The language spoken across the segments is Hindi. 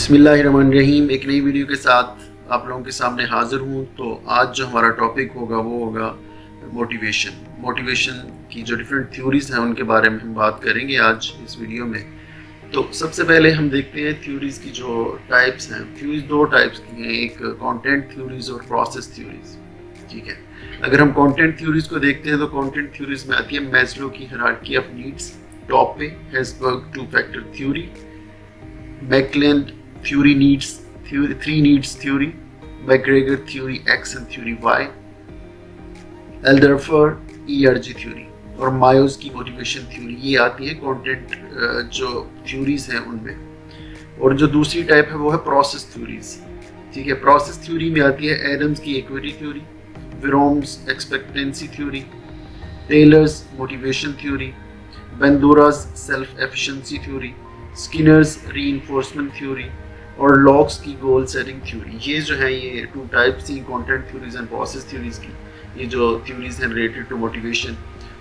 बिस्मिल्लाहिर्रहमानिर्रहीम। एक नई वीडियो के साथ आप लोगों के सामने हाज़िर हूँ। तो आज जो हमारा टॉपिक होगा वो होगा मोटिवेशन की जो डिफरेंट थ्योरीज़ हैं उनके बारे में हम बात करेंगे आज इस वीडियो में। तो सबसे पहले हम देखते हैं थ्योरीज़ की जो टाइप्स हैं। थ्योरीज़ दो टाइप्स की हैं, एक कंटेंट थ्योरीज़ और प्रोसेस थ्योरीज़। ठीक है, अगर हम कंटेंट थ्योरीज़ को देखते हैं तो कंटेंट थ्योरीज़ में आती है मैस्लो की हायरार्की ऑफ नीड्स, टॉप पे Herzberg two factor theory, McClelland theory needs theory, three needs theory, McGregor theory X and theory Y, Alderfer ERG theory और मायोस की मोटिवेशन थ्योरी। ये आती है कंटेंट जो थ्योरीज हैं उनमें। और जो दूसरी टाइप है वो है प्रोसेस थ्योरीज। ठीक है, प्रोसेस थ्योरी में आती है एडम्स की equity theory, Vroom's expectancy theory, Taylor's motivation theory, Bandura's self efficiency theory, Skinner's reinforcement theory और लॉक्स की गोल सेटिंग थ्योरी। ये जो है ये टू टाइप्स ही content theories and process theories की, ये जो थ्योरीज हैं रिलेटेड टू मोटिवेशन।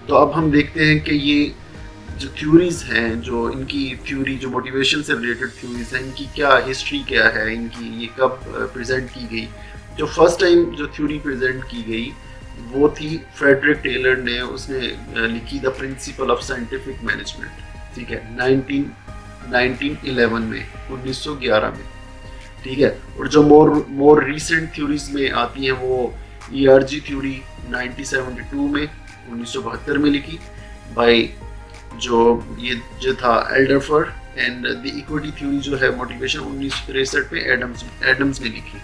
तो अब हम देखते हैं कि ये जो थ्योरीज हैं, जो इनकी थ्योरी जो मोटिवेशन से रिलेटेड थ्योरीज हैं, इनकी क्या हिस्ट्री क्या है, इनकी ये कब प्रेजेंट की गई। जो फर्स्ट टाइम जो थ्योरी प्रेजेंट की गई वो थी फ्रेडरिक टेलर ने, उसने लिखी the principle of scientific management. ठीक है, 1911 में, 1911 में। ठीक है, और जो मोर रीसेंट थ्योरीज में आती हैं वो ERG थ्योरी 1972 में, 1972 में लिखी बाय जो था एल्डरफर, एंड द इक्विटी थ्योरी जो है मोटिवेशन 1963 में एडम्स ने लिखी।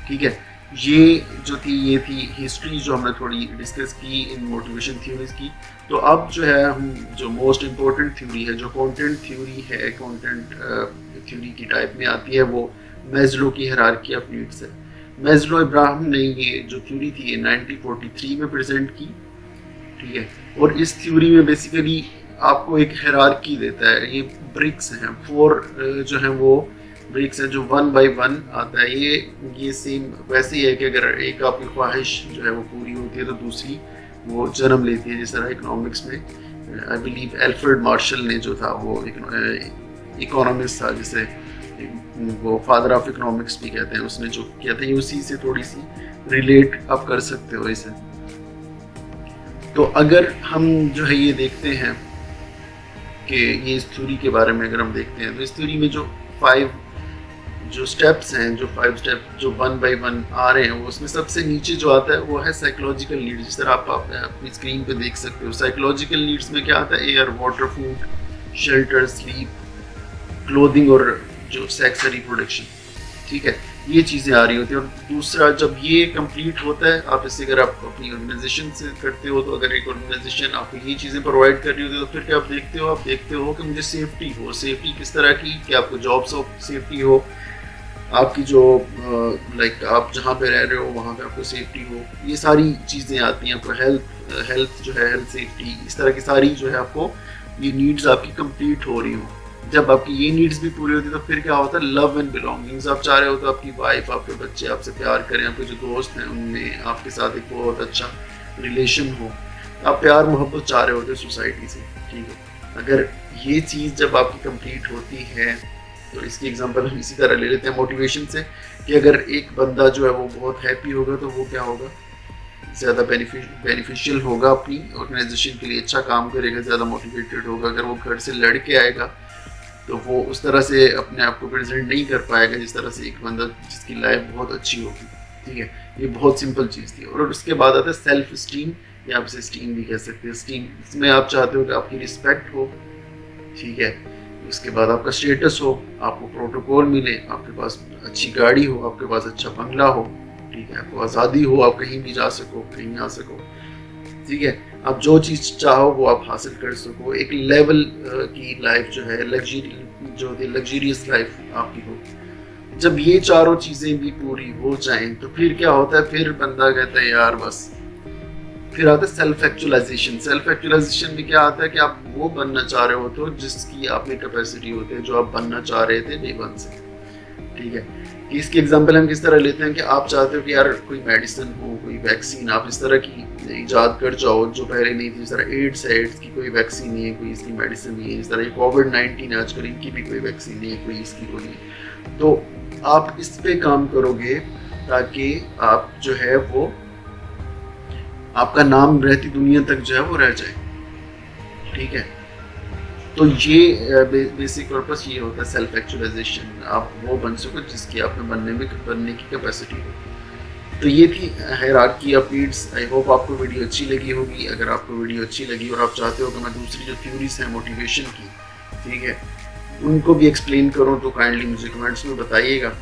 ठीक है, ये जो थी ये थी हिस्ट्री जो हमने थोड़ी डिस्कस की इन मोटिवेशन थ्योरीज की। तो अब जो है हम जो मोस्ट इम्पोर्टेंट थ्योरी है, जो कंटेंट थ्योरी है, कंटेंट थ्योरी की टाइप में आती है, वो मैस्लो की हायरार्की ऑफ नीड्स है। मैस्लो इब्राहिम ने ये जो थ्योरी थी ये 1943 में प्रेजेंट की। ठीक है, और इस थ्योरी में बेसिकली आपको एक हायरार्की देता है। ये ब्रिक्स हैं, 4 जो हैं वो ब्रिक्स हैं, जो 1 बाय 1 आता है। ये सेम वैसे ही है कि अगर एक आपकी ख्वाहिश जो है वो पूरी होती है तो दूसरी वो जन्म लेती है। जिस तरह इकोनॉमिक्स में आई बिलीव एल्फ्रेड मार्शल ने जो था वो इकोनॉमिस्ट था, जिसे वो फादर ऑफ इकोनॉमिक्स भी कहते हैं, उसने जो किया था ये उसी से थोड़ी सी रिलेट आप कर सकते हो इसे। तो अगर हम जो है ये देखते हैं कि ये इस थ्योरी के बारे में अगर हम देखते हैं तो इस थ्योरी में जो 5 जो स्टेप्स हैं, जो 5 स्टेप जो 1 बाय 1 आ रहे हैं, वो उसमें सबसे नीचे जो आता है वो है साइकोलॉजिकल नीड्स। जिस तरह आप अपनी स्क्रीन पे देख सकते हो, साइकोलॉजिकल नीड्स में क्या आता है? Air, water, food, shelter, sleep, clothing और जो सेक्स रिप्रोडक्शन। ठीक है, ये चीज़ें आ रही होती हैं। और दूसरा, जब ये कंप्लीट होता है, आप इससे अगर आप अपनी ऑर्गेनाइजेशन से करते हो, तो अगर एक ऑर्गेनाइजेशन आपको ये चीज़ें प्रोवाइड कर रही होती है तो फिर क्या आप देखते हो कि मुझे सेफ्टी हो। सेफ्टी किस तरह की? कि आपको जॉब सेफ्टी हो, आपकी जो लाइक आप जहाँ पे रह रहे हो वहाँ पे आपको सेफ्टी हो। ये सारी चीज़ें आती हैं। आपको हेल्थ जो है, हेल्थ सेफ्टी, इस तरह की सारी जो है आपको ये नीड्स आपकी कंप्लीट हो रही हो। जब आपकी ये नीड्स भी पूरी होती है तो फिर क्या होता है? Love and belongings. आप चाह रहे हो तो आपकी वाइफ, आपके बच्चे आपसे प्यार करें, आपके जो दोस्त हैं उनमें आपके साथ एक बहुत अच्छा रिलेशन हो। आप प्यार मोहब्बत चाह रहे होते सोसाइटी से। ठीक है, अगर ये चीज़ जब आपकी कंप्लीट होती है तो इसकी एग्जांपल हम इसी तरह ले लेते हैं मोटिवेशन से, कि अगर एक बंदा जो है वो बहुत हैप्पी होगा तो वो क्या होगा? ज़्यादा बेनिफिशियल होगा, अपनी ऑर्गेनाइजेशन के लिए अच्छा काम करेगा, ज़्यादा मोटिवेटेड होगा। अगर वो घर से लड़ के आएगा तो वो उस तरह से अपने आप को प्रेजेंट नहीं कर पाएगा जिस तरह से एक बंदा जिसकी लाइफ बहुत अच्छी होगी। ठीक है, ये बहुत सिंपल चीज़ थी। और उसके बाद आता है सेल्फ स्टीम, या आप इसे स्टीम भी कह सकते हैं। स्टीम, इसमें आप चाहते हो कि आपकी रिस्पेक्ट हो। ठीक है, उसके बाद आपका स्टेटस हो, आपको प्रोटोकॉल मिले, आपके पास अच्छी गाड़ी हो, आपके पास अच्छा बंगला हो। ठीक है, आपको आज़ादी हो, आप कहीं भी जा सको, कहीं आ सको। ठीक है, आप जो चीज़ चाहो वो आप हासिल कर सको। एक लेवल की लाइफ जो है, लग्जरियस लाइफ आपकी हो। जब ये चारों चीज़ें भी पूरी हो जाएं तो फिर क्या होता है? फिर बंदा कहता है यार बस। फिर आता है सेल्फ एक्चुअलाइजेशन। सेल्फ एक्चुअलाइजेशन में क्या आता है कि आप वो बनना चाह रहे होते हो जिसकी आप में कैपेसिटी होती है, जो आप बनना चाह रहे थे डे 1 से। ठीक है, इसकी एग्जांपल हम किस तरह लेते हैं कि आप चाहते हो कि यार कोई मेडिसिन हो, कोई वैक्सीन, आप इस तरह की ईजाद कर जाओ जो पहले नहीं थी। जिस तरह एड्स है, एड्स की कोई वैक्सीन नहीं है, कोई इसकी मेडिसिन नहीं है। जिस तरह कोविड-19 आजकल, इनकी भी कोई वैक्सीन नहीं है, कोई इसकी कोई नहीं। तो आप इस पे काम करोगे ताकि आप जो है वो आपका नाम रहती दुनिया तक जो है वो रह जाए, ठीक है। तो ये बेसिक पर्पस ये होता है सेल्फ एक्चुअलाइजेशन। आप वो बन सको जिसकी आप में बनने की कैपेसिटी हो। तो ये थी hierarchy of needs. I hope आपको वीडियो अच्छी लगी होगी। अगर आपको वीडियो अच्छी लगी और आप चाहते हो कि मैं दूसरी जो थ्योरीज हैं मोटिवेशन की, ठीक है, उनको भी एक्सप्लेन करूँ तो काइंडली मुझे कमेंट्स में बताइएगा।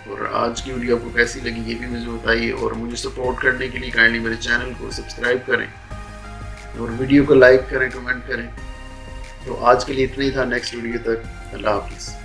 और आज की वीडियो आपको कैसी लगी ये भी मुझे बताइए। और मुझे सपोर्ट करने के लिए काइंडली मेरे चैनल को सब्सक्राइब करें और वीडियो को लाइक करें, कमेंट करें। तो आज के लिए इतना ही था। नेक्स्ट वीडियो तक अल्लाह हाफिज़।